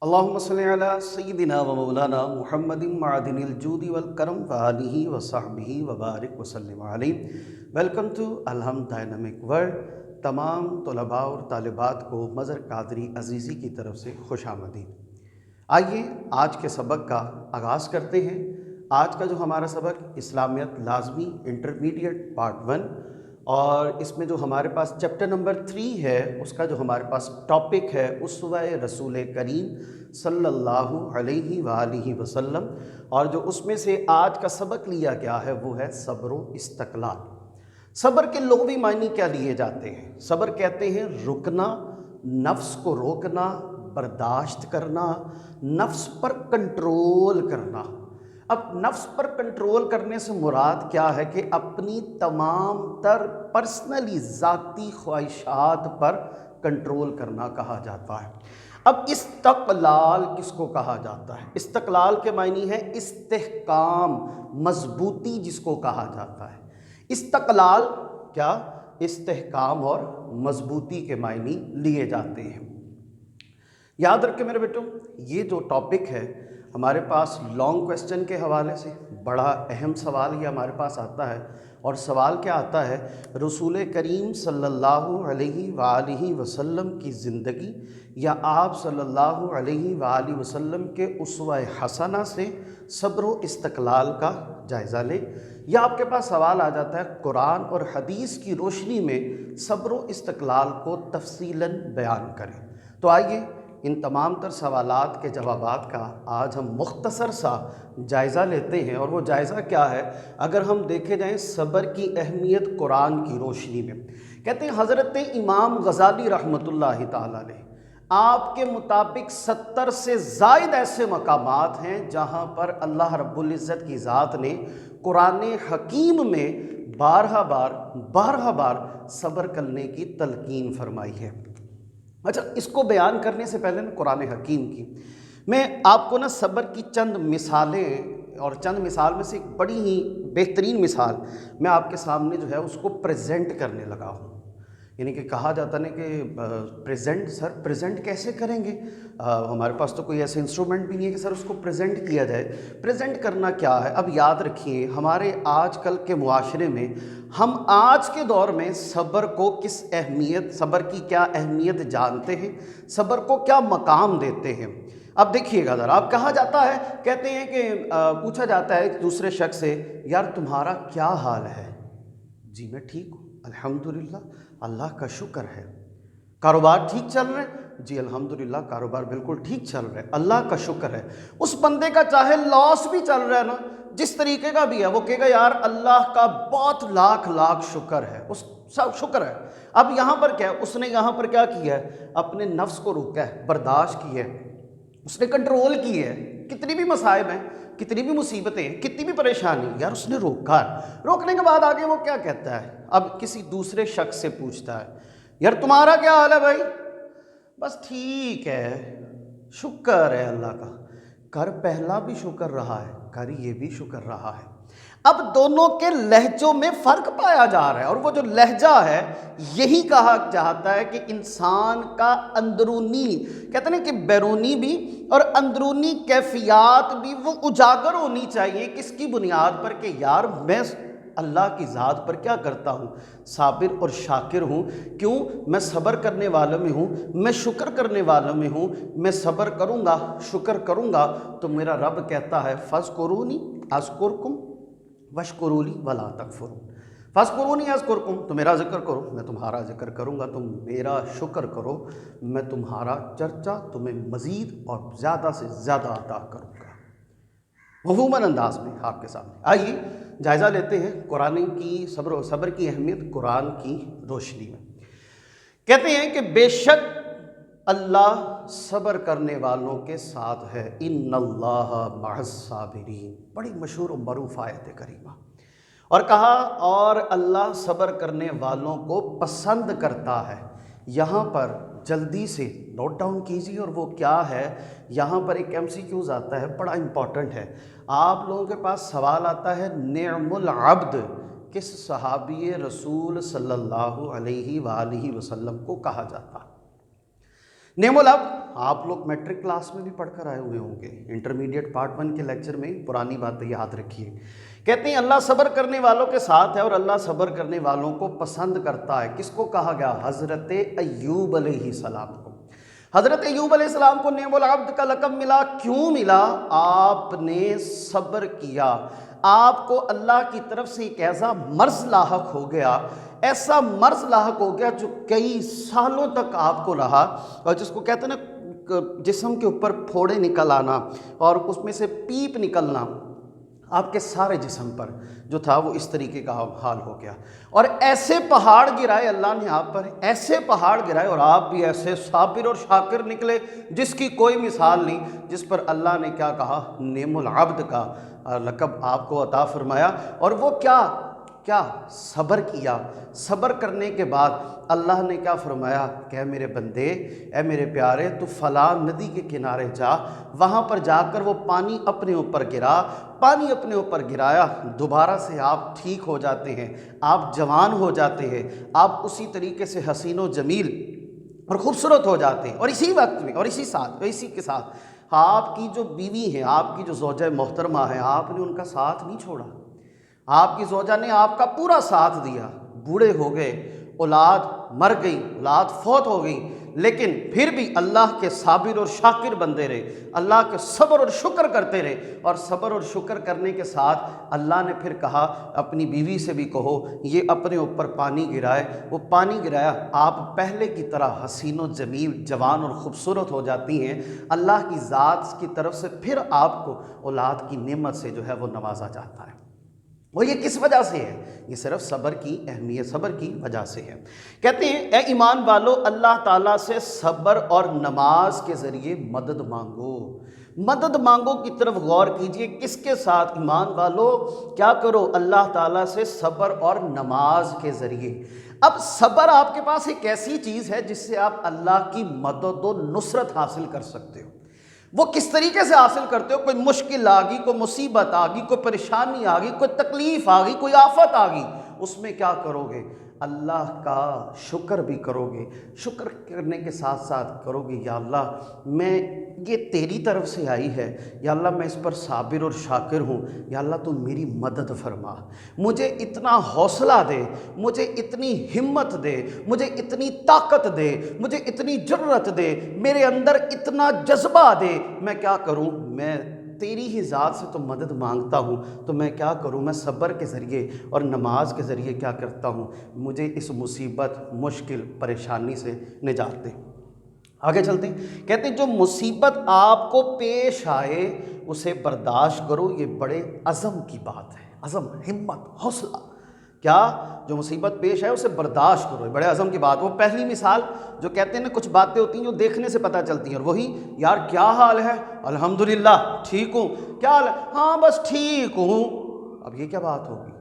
اللہم صلی علی سیدنا و مولانا محمد معدن الجود والکرم وآلہ وصحبہ وبارک وسلم علیہ۔ ویلکم ٹو الحمد ڈائنامک ورلڈ۔ تمام طلباء اور طالبات کو مظہر قادری عزیزی کی طرف سے خوش آمدید۔ آئیے آج کے سبق کا آغاز کرتے ہیں۔ آج کا جو ہمارا سبق اسلامیت لازمی انٹرمیڈیٹ پارٹ 1، اور اس میں جو ہمارے پاس چیپٹر نمبر 3 ہے، اس کا جو ہمارے پاس ٹاپک ہے اسوہ رسول کریم صلی اللہ علیہ وآلہ وسلم، اور جو اس میں سے آج کا سبق لیا گیا ہے وہ ہے صبر و استقلال۔ صبر کے لغوی معنی کیا لیے جاتے ہیں؟ صبر کہتے ہیں رکنا، نفس کو روکنا، برداشت کرنا، نفس پر کنٹرول کرنا۔ اب نفس پر کنٹرول کرنے سے مراد کیا ہے کہ اپنی تمام تر پرسنلی ذاتی خواہشات پر کنٹرول کرنا کہا جاتا ہے۔ اب استقلال کس کو کہا جاتا ہے؟ استقلال کے معنی ہے استحکام، مضبوطی جس کو کہا جاتا ہے۔ استقلال کیا؟ استحکام اور مضبوطی کے معنی لیے جاتے ہیں۔ یاد رکھیں میرے بیٹوں، یہ جو ٹاپک ہے ہمارے پاس لانگ کویسچن کے حوالے سے بڑا اہم سوال یہ ہمارے پاس آتا ہے، اور سوال کیا آتا ہے؟ رسول کریم صلی اللہ علیہ وآلہ وسلم کی زندگی یا آپ صلی اللہ علیہ وآلہ وسلم کے اسوہ حسنہ سے صبر و استقلال کا جائزہ لیں، یا آپ کے پاس سوال آ جاتا ہے قرآن اور حدیث کی روشنی میں صبر و استقلال کو تفصیلاً بیان کریں۔ تو آئیے ان تمام تر سوالات کے جوابات کا آج ہم مختصر سا جائزہ لیتے ہیں، اور وہ جائزہ کیا ہے؟ اگر ہم دیکھے جائیں صبر کی اہمیت قرآن کی روشنی میں، کہتے ہیں حضرت امام غزالی رحمۃ اللہ تعالیٰ علیہ، آپ کے مطابق 70 سے زائد ایسے مقامات ہیں جہاں پر اللہ رب العزت کی ذات نے قرآن حکیم میں بارہا بار صبر کرنے کی تلقین فرمائی ہے۔ اچھا، اس کو بیان کرنے سے پہلے قرآن حکیم کی میں آپ کو صبر کی چند مثالیں، اور چند مثال میں سے ایک بڑی ہی بہترین مثال میں آپ کے سامنے جو ہے اس کو پریزنٹ کرنے لگا ہوں۔ یعنی کہ کہا جاتا ہے کہ پریزنٹ کیسے کریں گے؟ ہمارے پاس تو کوئی ایسے انسٹرومنٹ بھی نہیں ہے کہ سر اس کو پریزنٹ کیا جائے۔ پریزنٹ کرنا کیا ہے؟ اب یاد رکھیے، ہمارے آج کل کے معاشرے میں ہم آج کے دور میں صبر کو صبر کی کیا اہمیت جانتے ہیں، صبر کو کیا مقام دیتے ہیں۔ اب دیکھیے گا ذرا، اب کہا جاتا ہے، کہتے ہیں کہ پوچھا جاتا ہے ایک دوسرے شخص سے، یار تمہارا کیا حال ہے؟ جی میں ٹھیک ہوں الحمدللہ، اللہ کا شکر ہے۔ کاروبار ٹھیک چل رہا ہے؟ جی الحمدللہ کاروبار بالکل ٹھیک چل رہا ہے، اللہ کا شکر ہے۔ اس بندے کا چاہے لاس بھی چل رہا ہے نا، جس طریقے کا بھی ہے، وہ کہے گا یار اللہ کا بہت لاکھ شکر ہے، اس سب شکر ہے۔ اب یہاں پر کیا ہے؟ اس نے یہاں پر کیا کیا ہے؟ اپنے نفس کو روکا ہے، برداشت کی ہے، اس نے کنٹرول کی ہے۔ کتنی بھی مصائب ہیں، کتنی بھی مصیبتیں ہیں، کتنی بھی پریشانی، یار اس نے روکا ہے۔ روکنے کے بعد آگے وہ کیا کہتا ہے؟ اب کسی دوسرے شخص سے پوچھتا ہے، یار تمہارا کیا حال ہے بھائی؟ بس ٹھیک ہے، شکر ہے اللہ کا۔ کر پہلا بھی شکر رہا ہے، کر یہ بھی شکر رہا ہے۔ اب دونوں کے لہجوں میں فرق پایا جا رہا ہے، اور وہ جو لہجہ ہے یہی کہا جاتا ہے کہ انسان کا اندرونی، کہتے ہیں کہ بیرونی بھی اور اندرونی کیفیات بھی وہ اجاگر ہونی چاہیے۔ کس کی بنیاد پر؟ کہ یار میں اللہ کی ذات پر کیا کرتا ہوں؟ صابر اور شاکر ہوں۔ کیوں؟ میں صبر کرنے والوں میں ہوں، میں شکر کرنے والوں میں ہوں۔ میں صبر کروں گا، شکر کروں گا تو میرا رب کہتا ہے فاذکرونی اذکرکم واشکروا لی ولا تکفرون۔ فاذکرونی اذکرکم، تو میرا ذکر کرو میں تمہارا ذکر کروں گا، تم میرا شکر کرو میں تمہارا چرچا تمہیں مزید اور زیادہ سے زیادہ عطا کروں گا۔ مفہوماً انداز میں آپ کے سامنے آئیے جائزہ لیتے ہیں قرآن کی صبر کی اہمیت قرآن کی روشنی میں۔ کہتے ہیں کہ بے شک اللہ صبر کرنے والوں کے ساتھ ہے، ان اللہ مع الصابرین، بڑی مشہور و معروف آیت کریمہ۔ اور کہا اور اللہ صبر کرنے والوں کو پسند کرتا ہے۔ یہاں پر جلدی سے نوٹ ڈاؤن کیجیے، اور وہ کیا ہے؟ یہاں پر ایک MCQs آتا ہے، بڑا امپورٹنٹ ہے۔ آپ لوگوں کے پاس سوال آتا ہے نعم العبد کس صحابی رسول صلی اللہ علیہ وآلہ وسلم کو کہا جاتا ہے؟ نعم العبد آپ لوگ میٹرک کلاس میں بھی پڑھ کر آئے ہوئے ہوں گے، انٹرمیڈیٹ پارٹ 1 کے لیکچر میں پرانی باتیں یاد رکھیے۔ کہتے ہیں اللہ صبر کرنے والوں کے ساتھ ہے اور اللہ صبر کرنے والوں کو پسند کرتا ہے۔ کس کو کہا گیا؟ حضرت ایوب علیہ السلام کو۔ حضرت ایوب علیہ السلام کو نعم العبد کا لقب ملا، کیوں ملا؟ آپ نے صبر کیا۔ آپ کو اللہ کی طرف سے ایک ایسا مرض لاحق ہو گیا، ایسا مرض لاحق ہو گیا جو کئی سالوں تک آپ کو رہا، اور جس کو کہتے ہیں نا جسم کے اوپر پھوڑے نکل آنا اور اس میں سے پیپ نکلنا، آپ کے سارے جسم پر جو تھا وہ اس طریقے کا حال ہو گیا، اور ایسے پہاڑ گرائے اللہ نے آپ پر، ایسے پہاڑ گرائے، اور آپ بھی ایسے صابر اور شاکر نکلے جس کی کوئی مثال نہیں، جس پر اللہ نے کیا کہا؟ نعم العبد کا لقب آپ کو عطا فرمایا۔ اور وہ کیا صبر کیا۔ صبر کرنے کے بعد اللہ نے کیا فرمایا کہ اے میرے بندے، اے میرے پیارے، تو فلاں ندی کے کنارے جا، وہاں پر جا کر وہ پانی اپنے اوپر گرا، پانی اپنے اوپر گرایا، دوبارہ سے آپ ٹھیک ہو جاتے ہیں، آپ جوان ہو جاتے ہیں، آپ اسی طریقے سے حسین و جمیل اور خوبصورت ہو جاتے ہیں، اور اسی وقت میں اور اسی کے ساتھ آپ کی جو بیوی ہیں، آپ کی جو زوجہ محترمہ ہیں، آپ نے ان کا ساتھ نہیں چھوڑا، آپ کی زوجہ نے آپ کا پورا ساتھ دیا، بوڑھے ہو گئے، اولاد مر گئی، اولاد فوت ہو گئی، لیکن پھر بھی اللہ کے صابر اور شاکر بندے رہے، اللہ کے صبر اور شکر کرتے رہے، اور صبر اور شکر کرنے کے ساتھ اللہ نے پھر کہا اپنی بیوی سے بھی کہو یہ اپنے اوپر پانی گرائے، وہ پانی گرایا، آپ پہلے کی طرح حسین و جمیل، جوان اور خوبصورت ہو جاتی ہیں، اللہ کی ذات کی طرف سے پھر آپ کو اولاد کی نعمت سے جو ہے وہ نوازا جاتا ہے۔ وہ یہ کس وجہ سے ہے؟ یہ صرف صبر کی اہمیت، صبر کی وجہ سے ہے۔ کہتے ہیں اے ایمان والو، اللہ تعالیٰ سے صبر اور نماز کے ذریعے مدد مانگو، مدد مانگو کی طرف غور کیجئے، کس کے ساتھ؟ ایمان والو کیا کرو؟ اللہ تعالیٰ سے صبر اور نماز کے ذریعے۔ اب صبر آپ کے پاس ایک ایسی چیز ہے جس سے آپ اللہ کی مدد و نصرت حاصل کر سکتے ہو۔ وہ کس طریقے سے حاصل کرتے ہو؟ کوئی مشکل آ گئی، کوئی مصیبت آ گئی، کوئی پریشانی آ گئی، کوئی تکلیف آ گئی، کوئی آفت آ گئی، اس میں کیا کرو گے؟ اللہ کا شکر بھی کرو گے، شکر کرنے کے ساتھ ساتھ کرو گے یا اللہ میں یہ تیری طرف سے آئی ہے، یا اللہ میں اس پر صابر اور شاکر ہوں، یا اللہ تو میری مدد فرما، مجھے اتنا حوصلہ دے، مجھے اتنی ہمت دے، مجھے اتنی طاقت دے، مجھے اتنی جرأت دے، میرے اندر اتنا جذبہ دے، میں کیا کروں؟ میں تیری ہی ذات سے تو مدد مانگتا ہوں، تو میں کیا کروں؟ میں صبر کے ذریعے اور نماز کے ذریعے کیا کرتا ہوں؟ مجھے اس مصیبت، مشکل، پریشانی سے نجات دے۔ آگے چلتے ہیں، کہتے ہیں جو مصیبت آپ کو پیش آئے اسے برداشت کرو، یہ بڑے عزم کی بات ہے، عزم، ہمت، حوصلہ۔ کیا؟ جو مصیبت پیش ہے اسے برداشت کرو، یہ بڑے عزم کی بات۔ وہ پہلی مثال جو کہتے ہیں نا کچھ باتیں ہوتی ہیں جو دیکھنے سے پتہ چلتی ہیں، اور وہی یار کیا حال ہے؟ الحمدللہ ٹھیک ہوں۔ کیا حال ہے؟ ہاں بس ٹھیک ہوں۔ اب یہ کیا بات ہوگی؟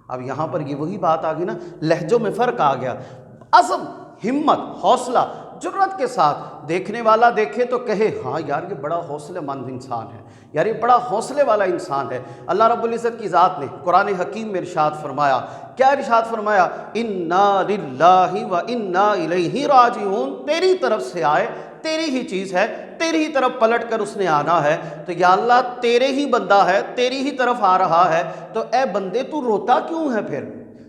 اب یہاں پر یہ وہی بات آ گئی نا، لہجوں میں فرق آ گیا۔ عزم، ہمت، حوصلہ، جرأت کے ساتھ دیکھنے والا دیکھے تو کہے ہاں یار یہ بڑا حوصلے مند انسان ہے، یار یہ بڑا حوصلے والا انسان ہے۔ اللہ رب العزت کی ذات نے قرآن حکیم میں ارشاد فرمایا، کیا ارشاد فرمایا؟ انا للہ و انا الیہ راجعون، تیری طرف سے آئے، تیری ہی چیز ہے، تیری ہی طرف پلٹ کر اس نے آنا ہے، تو یا اللہ تیرے ہی بندہ ہے، تیری ہی طرف آ رہا ہے، تو اے بندے تو روتا کیوں ہے؟ پھر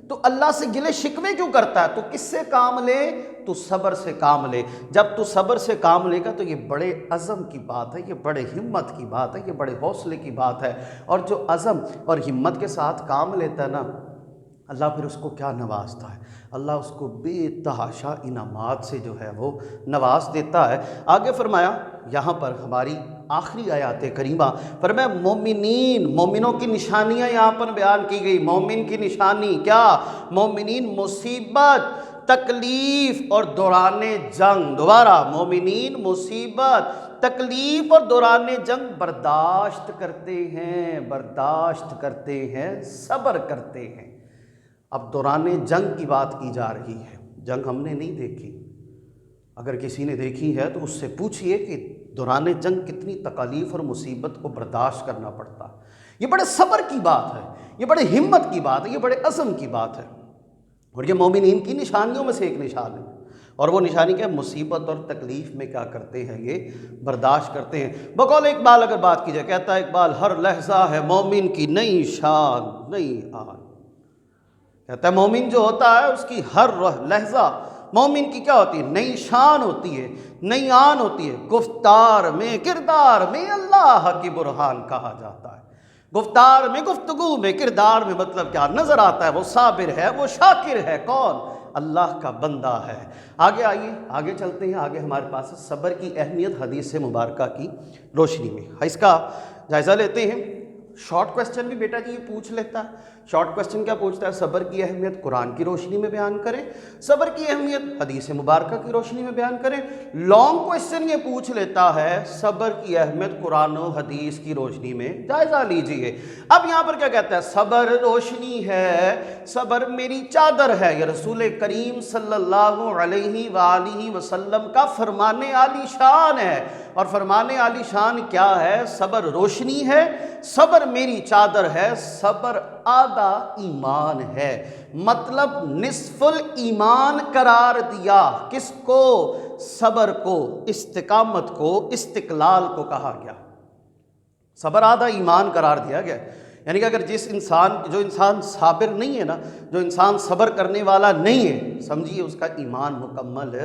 تو اللہ سے گلے شکوے کیوں کرتا ہے؟ تو کس سے کام لے؟ تو صبر سے کام لے۔ جب تو صبر سے کام لے گا تو یہ بڑے عزم کی بات ہے، یہ بڑے ہمت کی بات ہے، یہ بڑے حوصلے کی بات ہے۔ اور جو عزم اور ہمت کے ساتھ کام لیتا ہے نا، اللہ پھر اس کو کیا نوازتا ہے؟ اللہ اس کو بے تحاشا انعامات سے جو ہے وہ نواز دیتا ہے۔ آگے فرمایا یہاں پر ہماری آخری آیات کریمہ، فرمایا مومنین، مومنوں کی نشانیاں یہاں پر بیان کی گئی۔ مومن کی نشانی کیا؟ مومنین مصیبت، تکلیف اور دوران جنگ، دوبارہ مومنین مصیبت، تکلیف اور دوران جنگ برداشت کرتے ہیں، برداشت کرتے ہیں، صبر کرتے ہیں۔ اب دوران جنگ کی بات کی جا رہی ہے، جنگ ہم نے نہیں دیکھی، اگر کسی نے دیکھی ہے تو اس سے پوچھئے کہ دوران جنگ کتنی تکالیف اور مصیبت کو برداشت کرنا پڑتا۔ یہ بڑے صبر کی بات ہے، یہ بڑے ہمت کی بات ہے، یہ بڑے عزم کی بات ہے، اور یہ مومنین کی نشانیوں میں سے ایک نشان ہے۔ اور وہ نشانی کیا؟ مصیبت اور تکلیف میں کیا کرتے ہیں؟ یہ برداشت کرتے ہیں۔ بقول اقبال اگر بات کی جائے، کہتا ہے اقبال ہر لحظہ ہے مومن کی نئی شان نئی آن۔ کہتا ہے مومن جو ہوتا ہے اس کی ہر لحظہ مومن کی کیا ہوتی ہے؟ نئی شان ہوتی ہے، نئی آن ہوتی ہے۔ گفتار میں کردار میں اللہ کی برہان کہا جاتا ہے۔ گفتار میں، گفتگو میں، کردار میں مطلب کیا نظر آتا ہے؟ وہ صابر ہے، وہ شاکر ہے۔ کون؟ اللہ کا بندہ ہے۔ آگے آئیے، آگے چلتے ہیں۔ آگے ہمارے پاس صبر کی اہمیت حدیث مبارکہ کی روشنی میں، اس کا جائزہ لیتے ہیں۔ شارٹ کوسچن بھی بیٹا جی یہ پوچھ لیتا ہے۔ شارٹ کوسچن کیا پوچھتا ہے؟ صبر کی اہمیت قرآن کی روشنی میں بیان کریں، صبر کی اہمیت حدیث مبارکہ کی روشنی میں بیان کریں۔ لانگ کوسچن یہ پوچھ لیتا ہے صبر کی اہمیت قرآن و حدیث کی روشنی میں، جائزہ لیجئے۔ اب یہاں پر کیا کہتا ہے؟ صبر روشنی ہے، صبر میری چادر ہے۔ یہ رسول کریم صلی اللہ علیہ وآلہ وسلم کا فرمان عالی شان ہے، اور فرمان عالی شان کیا ہے؟ صبر روشنی ہے، صبر میری چادر ہے، صبر آدھا ایمان ہے۔ مطلب نصف الایمان قرار دیا کس کو؟ صبر کو، استقامت کو، استقلال کو کہا گیا۔ صبر آدھا ایمان قرار دیا گیا، یعنی کہ اگر جو انسان صابر نہیں ہے نا، جو انسان صبر کرنے والا نہیں ہے، سمجھیے اس کا ایمان مکمل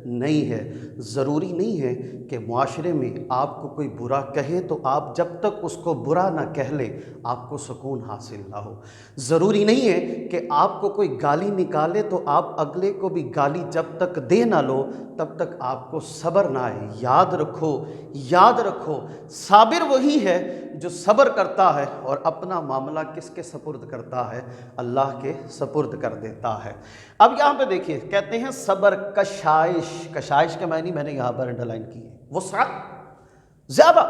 نہیں ہے۔ ضروری نہیں ہے کہ معاشرے میں آپ کو کوئی برا کہے تو آپ جب تک اس کو برا نہ کہہ لے آپ کو سکون حاصل نہ ہو۔ ضروری نہیں ہے کہ آپ کو کوئی گالی نکالے تو آپ اگلے کو بھی گالی جب تک دے نہ لو تب تک آپ کو صبر نہ آئے۔ یاد رکھو، یاد رکھو، صابر وہی ہے جو صبر کرتا ہے اور اپنا معاملہ کس کے سپرد کرتا ہے؟ اللہ کے سپرد کر دیتا ہے۔ اب یہاں پہ دیکھیے، کہتے ہیں صبر کشائش، کشائش کے معنی میں نے یہاں پر انڈرلائن کی ہے، وسعت، زیادہ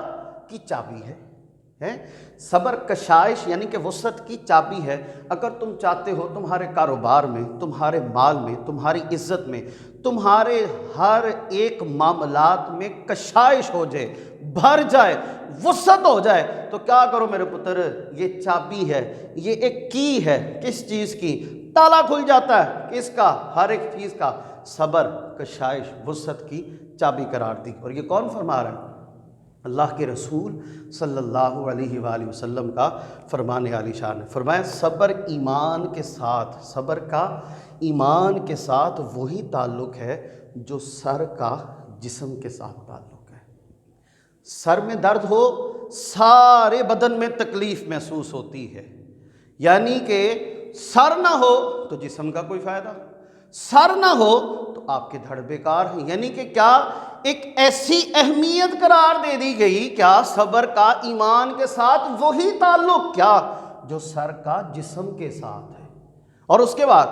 کی چابی ہے۔ صبر کشائش یعنی کہ وسعت کی چابی ہے۔ اگر تم چاہتے ہو تمہارے کاروبار میں، تمہارے مال میں، تمہاری عزت میں، تمہارے ہر ایک معاملات میں کشائش ہو جائے، بھر جائے، وسعت ہو جائے، تو کیا کرو میرے پتر؟ یہ چابی ہے، یہ ایک کی ہے۔ کس چیز کی؟ تالا کھل جاتا ہے، کس کا؟ ہر ایک چیز کا۔ صبر کشائش وسعت کی چابی قرار دی۔ اور یہ کون فرما رہا ہے؟ اللہ کے رسول صلی اللہ علیہ وآلہ وسلم کا فرمان عالی شان ہے۔ فرمایا صبر ایمان کے ساتھ، صبر کا ایمان کے ساتھ وہی تعلق ہے جو سر کا جسم کے ساتھ تعلق ہے۔ سر میں درد ہو، سارے بدن میں تکلیف محسوس ہوتی ہے، یعنی کہ سر نہ ہو تو جسم کا کوئی فائدہ، سر نہ ہو تو آپ کے دھڑ بیکار ہیں۔ یعنی کہ کیا ایک ایسی اہمیت قرار دے دی گئی، کیا صبر کا ایمان کے ساتھ وہی تعلق کیا جو سر کا جسم کے ساتھ ہے۔ اور اس کے بعد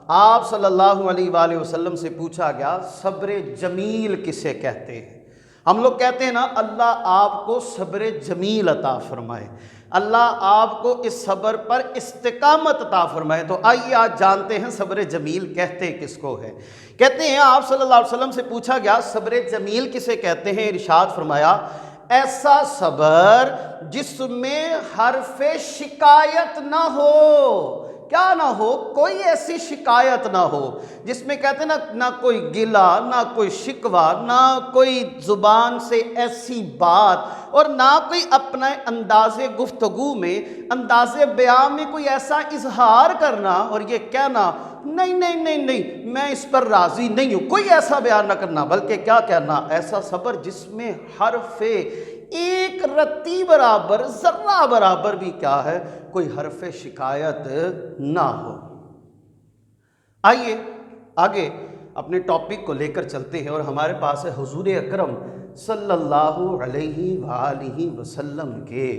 آپ صلی اللہ علیہ وآلہ وسلم سے پوچھا گیا صبر جمیل کسے کہتے ہیں؟ ہم لوگ کہتے ہیں نا اللہ آپ کو صبر جمیل عطا فرمائے، اللہ آپ کو اس صبر پر استقامت عطا فرمائے۔ تو آئیے آج جانتے ہیں صبر جمیل کہتے کس کو ہے۔ کہتے ہیں آپ صلی اللہ علیہ وسلم سے پوچھا گیا صبر جمیل کسے کہتے ہیں؟ ارشاد فرمایا ایسا صبر جس میں حرف شکایت نہ ہو۔ کیا نہ ہو؟ کوئی ایسی شکایت نہ ہو جس میں کہتے ہیں نہ کوئی گلہ، نہ کوئی شکوہ، نہ کوئی زبان سے ایسی بات، اور نہ کوئی اپنا انداز گفتگو میں، انداز بیان میں کوئی ایسا اظہار کرنا اور یہ کہنا نہیں نہیں نہیں نہیں میں اس پر راضی نہیں ہوں، کوئی ایسا بیان نہ کرنا، بلکہ کیا کہنا؟ ایسا صبر جس میں حرف ایک رتی برابر، ذرہ برابر بھی کیا ہے، کوئی حرف شکایت نہ ہو۔ آئیے آگے اپنے ٹاپک کو لے کر چلتے ہیں، اور ہمارے پاس ہے حضور اکرم صلی اللہ علیہ وآلہ وسلم کے،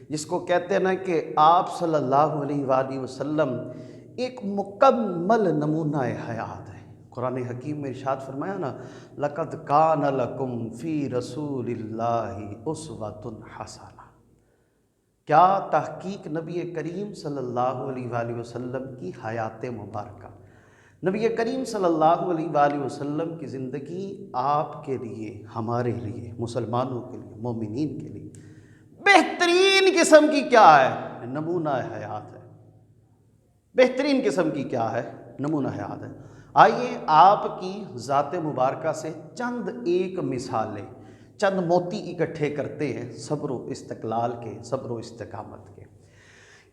جس کو کہتے ہیں نا کہ آپ صلی اللہ علیہ وآلہ وسلم ایک مکمل نمونہ حیات ہے۔ قرآن حکیم میں ارشاد فرمایا نا لَقَدْ كَانَ لَكُمْ فِي رَسُولِ اللَّهِ أُسْوَةٌ حَسَنَةٌ۔ کیا تحقیق نبی کریم صلی اللہ علیہ وآلہ وسلم کی حیات مبارکہ، نبی کریم صلی اللہ علیہ وآلہ وسلم کی زندگی آپ کے لیے، ہمارے لیے، مسلمانوں کے لیے، مومنین کے لیے بہترین قسم کی کیا ہے؟ نمونہ حیات ہے۔ بہترین قسم کی کیا ہے؟ نمونہ حیات ہے۔ آئیے آپ کی ذات مبارکہ سے چند ایک مثالیں، چند موتی اکٹھے کرتے ہیں صبر و استقلال کے، صبر و استقامت کے۔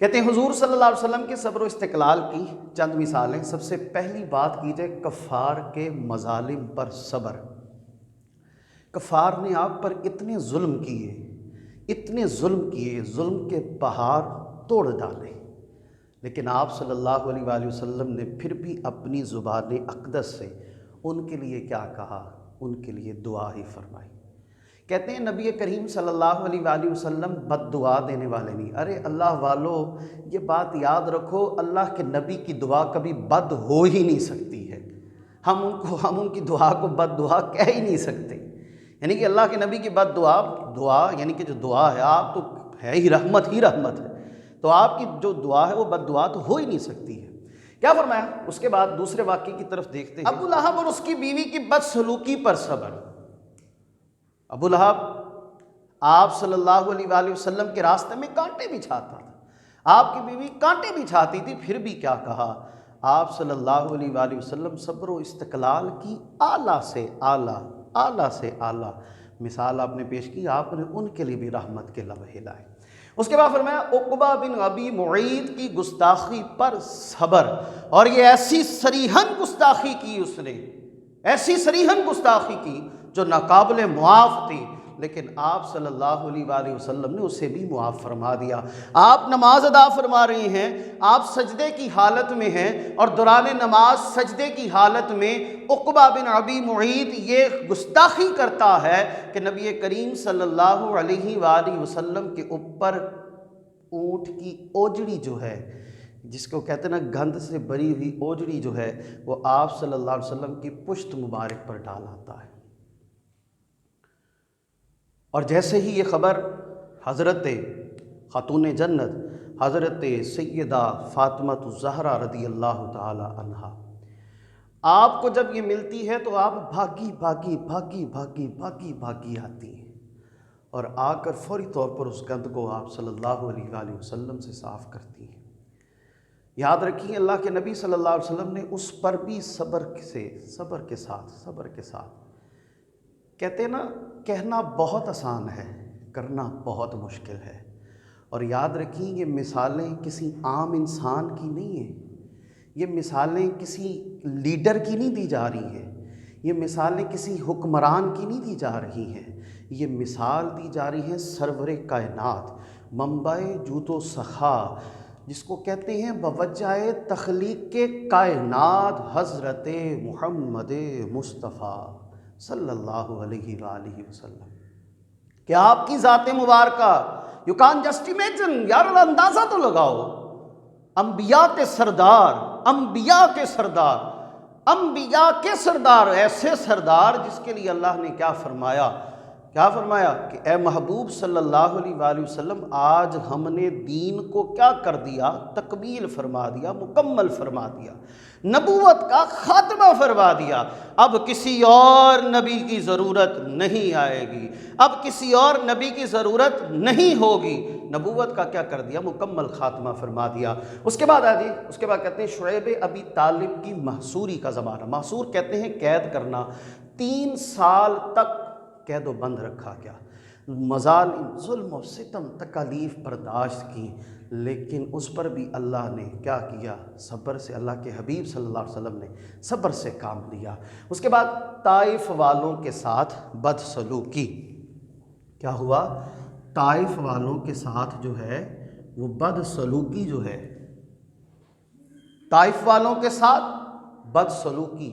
کہتے ہیں حضور صلی اللہ علیہ وسلم کے صبر و استقلال کی چند مثالیں۔ سب سے پہلی بات کی جائے کفار کے مظالم پر صبر۔ کفار نے آپ پر اتنے ظلم کیے، اتنے ظلم کیے، ظلم کے پہاڑ توڑ ڈالے، لیکن آپ صلی اللہ علیہ وآلہ وسلم نے پھر بھی اپنی زبان اقدس سے ان کے لیے کیا کہا؟ ان کے لیے دعا ہی فرمائی۔ کہتے ہیں نبی کریم صلی اللہ علیہ وآلہ وسلم بد دعا دینے والے نہیں۔ ارے اللہ والو، یہ بات یاد رکھو، اللہ کے نبی کی دعا کبھی بد ہو ہی نہیں سکتی ہے۔ ہم ان کی دعا کو بد دعا کہہ ہی نہیں سکتے۔ یعنی کہ اللہ کے نبی کی بد دعا یعنی کہ جو دعا ہے، آپ تو ہے ہی رحمت ہے، تو آپ کی جو دعا ہے وہ بد دعا تو ہو ہی نہیں سکتی ہے۔ کیا فرمایا؟ اس کے بعد دوسرے واقعے کی طرف دیکھتے ہیں۔ ابو لہب اور اس کی بیوی کی بدسلوکی پر صبر۔ ابو لہب آپ صلی اللہ علیہ وآلہ وسلم کے راستے میں کانٹے بچھاتا تھا، آپ کی بیوی کانٹے بچھاتی تھی، پھر بھی کیا کہا؟ آپ صلی اللہ علیہ وآلہ وسلم صبر و استقلال کی اعلیٰ سے اعلیٰ مثال آپ نے پیش کی۔ آپ نے ان کے لیے بھی رحمت کے لمحے لائے۔ اس کے بعد فرمایا عقبہ بن ابی معیط کی گستاخی پر صبر، اور یہ ایسی صریحاً گستاخی کی، اس نے ایسی صریحاً گستاخی کی جو ناقابل معاف تھی، لیکن آپ صلی اللہ علیہ وآلہ وسلم نے اسے بھی معاف فرما دیا۔ آپ نماز ادا فرما رہے ہیں، آپ سجدے کی حالت میں ہیں، اور دوران نماز سجدے کی حالت میں عقبہ بن ابی معیط یہ گستاخی کرتا ہے کہ نبی کریم صلی اللہ علیہ وآلہ وسلم کے اوپر اونٹ کی اوجڑی جو ہے، جس کو کہتے ہیں نا گند سے بری ہوئی اوجڑی جو ہے، وہ آپ صلی اللہ علیہ وسلم کی پشت مبارک پر ڈال آتا ہے۔ اور جیسے ہی یہ خبر حضرت خاتون جنت حضرت سیدہ فاطمہ الزہرا رضی اللہ تعالی عنہا آپ کو جب یہ ملتی ہے تو آپ بھاگی آتی ہیں، اور آ کر فوری طور پر اس گند کو آپ صلی اللہ علیہ وآلہ وسلم سے صاف کرتی ہیں۔ یاد رکھیے اللہ کے نبی صلی اللہ علیہ وسلم نے اس پر بھی صبر کے ساتھ کہتے ہیں نا، کہنا بہت آسان ہے، کرنا بہت مشکل ہے۔ اور یاد رکھیں یہ مثالیں کسی عام انسان کی نہیں ہیں، یہ مثالیں کسی لیڈر کی نہیں دی جا رہی ہیں، یہ مثالیں کسی حکمران کی نہیں دی جا رہی ہیں، یہ مثال دی جا رہی ہے سرور کائنات، منبع جود و سخا، جس کو کہتے ہیں بوجہ تخلیق کے کائنات حضرت محمد مصطفیٰ صلی اللہ علیہ وآلہ وسلم۔ کہ آپ کی ذات مبارکہ، یو کان جسٹ امیجن، یار اندازہ تو لگاؤ، انبیاء کے سردار، ایسے سردار جس کے لیے اللہ نے کیا فرمایا کہ اے محبوب صلی اللہ علیہ وآلہ وسلم، آج ہم نے دین کو کیا کر دیا؟ تکمیل فرما دیا، مکمل فرما دیا، نبوت کا خاتمہ فرما دیا۔ اب کسی اور نبی کی ضرورت نہیں آئے گی، اب کسی اور نبی کی ضرورت نہیں ہوگی۔ نبوت کا کیا کر دیا؟ مکمل خاتمہ فرما دیا۔ اس کے بعد کہتے ہیں شعیب ابی طالب کی محصوری کا زمانہ۔ محصور کہتے ہیں قید کرنا، 3 سال تک قید و بند رکھا گیا، مظالم، ظلم و ستم، تکالیف برداشت کی، لیکن اس پر بھی اللہ نے کیا کیا؟ صبر سے، اللہ کے حبیب صلی اللہ علیہ وسلم نے صبر سے کام لیا۔ اس کے بعد طائف والوں کے ساتھ بدسلوکی۔ کیا ہوا؟ طائف والوں کے ساتھ جو ہے وہ بدسلوکی جو ہے، طائف والوں کے ساتھ بدسلوکی۔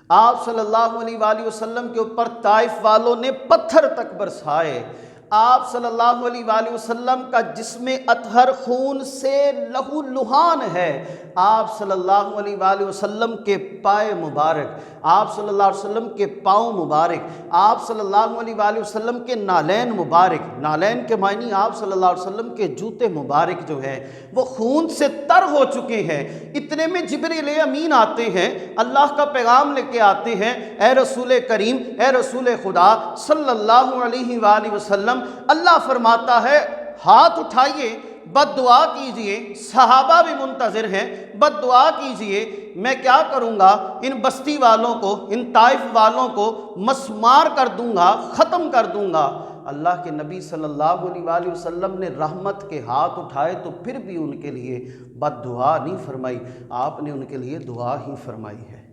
آپ صلی اللہ علیہ وآلہ وسلم کے اوپر طائف والوں نے پتھر تک برسائے۔ آپ صلی اللہ علیہ وآلہ وسلم کا جسم اطہر خون سے لہو لہان ہے۔ آپ صلی اللہ علیہ وآلہ وسلم کے پائے مبارک، آپ صلی اللہ علیہ وسلم کے پاؤں مبارک، آپ صلی اللہ علیہ وآلہ وسلم کے نالین مبارک، نالین کے معنی آپ صلی اللہ علیہ وسلم کے جوتے مبارک جو ہیں وہ خون سے تر ہو چکے ہیں۔ اتنے میں جبریل امین آتے ہیں، اللہ کا پیغام لے کے آتے ہیں، اے رسول کریم، اے رسول خدا صلی اللہ علیہ وآلہ وسلم، اللہ فرماتا ہے ہاتھ اٹھائیے بد دعا کیجئے، صحابہ بھی منتظر ہیں، بد دعا کیجئے، میں کیا کروں گا، ان بستی والوں کو، ان طائف والوں کو مسمار کر دوں گا، ختم کر دوں گا۔ اللہ کے نبی صلی اللہ علیہ وآلہ وسلم نے رحمت کے ہاتھ اٹھائے تو پھر بھی ان کے لیے بد دعا نہیں فرمائی، آپ نے ان کے لیے دعا ہی فرمائی ہے۔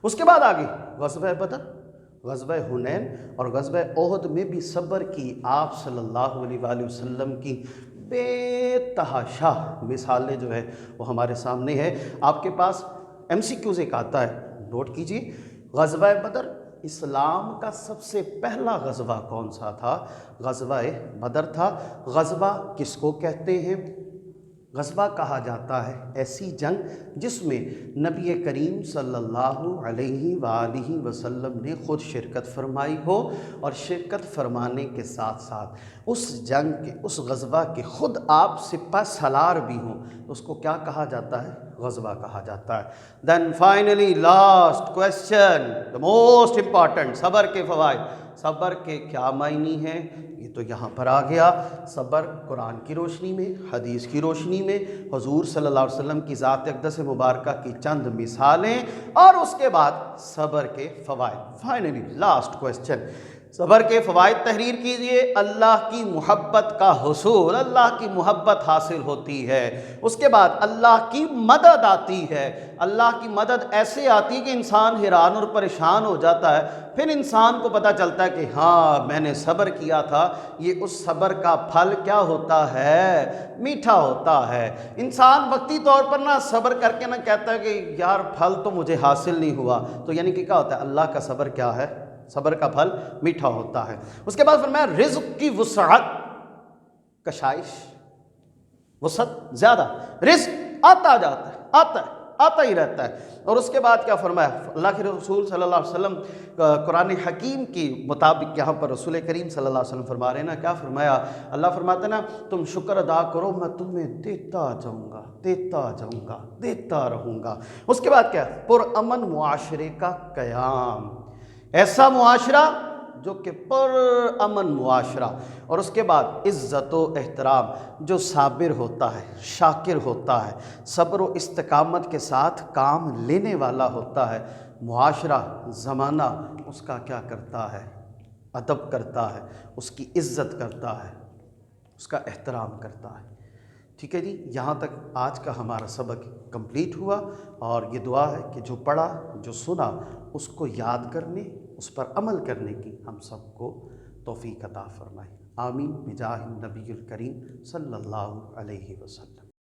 اس کے بعد آگے غزوہ بدر، غزوہ حنین اور غزوہ احد میں بھی صبر کی آپ صلی اللہ علیہ وآلہ وسلم کی بے تحاشا مثالیں جو ہے وہ ہمارے سامنے ہے۔ آپ کے پاس MCQs ایک آتا ہے، نوٹ کیجئے۔ غزوہ بدر، اسلام کا سب سے پہلا غزوہ کون سا تھا؟ غزوہ بدر تھا۔ غزوہ کس کو کہتے ہیں؟ غزوہ کہا جاتا ہے ایسی جنگ جس میں نبی کریم صلی اللہ علیہ وآلہ وسلم نے خود شرکت فرمائی ہو، اور شرکت فرمانے کے ساتھ ساتھ اس جنگ کے، اس غزوہ کے خود آپ سپہ سالار بھی ہوں، اس کو کیا کہا جاتا ہے؟ غزوہ کہا جاتا ہے۔ Then finally last question, the most important, صبر کے فوائد۔ صبر کے کیا معنی ہیں؟ یہ تو یہاں پر آ گیا۔ صبر قرآن کی روشنی میں، حدیث کی روشنی میں، حضور صلی اللہ علیہ وسلم کی ذات اقدس مبارکہ کی چند مثالیں، اور اس کے بعد صبر کے فوائد۔ فائنلی لاسٹ کویسچن، صبر کے فوائد تحریر کیجئے۔ اللہ کی محبت کا حصول، اللہ کی محبت حاصل ہوتی ہے۔ اس کے بعد اللہ کی مدد آتی ہے۔ اللہ کی مدد ایسے آتی کہ انسان حیران اور پریشان ہو جاتا ہے، پھر انسان کو پتہ چلتا ہے کہ ہاں میں نے صبر کیا تھا، یہ اس صبر کا پھل کیا ہوتا ہے؟ میٹھا ہوتا ہے۔ انسان وقتی طور پر نہ صبر کر کے نہ کہتا ہے کہ یار پھل تو مجھے حاصل نہیں ہوا، تو یعنی کہ کیا ہوتا ہے؟ اللہ کا صبر کیا ہے؟ صبر کا پھل میٹھا ہوتا ہے۔ اس کے بعد فرمایا رزق کی وسعت، کشائش، وسعت زیادہ، رزق آتا جاتا ہے، آتا ہی رہتا ہے۔ اور اس کے بعد کیا فرمایا؟ اللہ کے رسول صلی اللہ علیہ وسلم قرآن حکیم کی مطابق یہاں پر رسول کریم صلی اللہ علیہ وسلم فرما رہے ہیں نا، کیا فرمایا؟ اللہ فرماتا ہے نا، تم شکر ادا کرو، میں تمہیں دیتا جاؤں گا، دیتا جاؤں گا، دیتا رہوں گا۔ اس کے بعد کیا؟ پرامن معاشرے کا قیام، ایسا معاشرہ جو کہ پر امن معاشرہ۔ اور اس کے بعد عزت و احترام، جو صابر ہوتا ہے، شاکر ہوتا ہے، صبر و استقامت کے ساتھ کام لینے والا ہوتا ہے، معاشرہ، زمانہ اس کا کیا کرتا ہے؟ ادب کرتا ہے، اس کی عزت کرتا ہے، اس کا احترام کرتا ہے۔ ٹھیک ہے جی، یہاں تک آج کا ہمارا سبق کمپلیٹ ہوا، اور یہ دعا ہے کہ جو پڑھا، جو سنا، اس کو یاد کرنے، اس پر عمل کرنے کی ہم سب کو توفیق عطا فرمائے۔ آمین بجاہ النبی الکریم صلی اللہ علیہ وسلم۔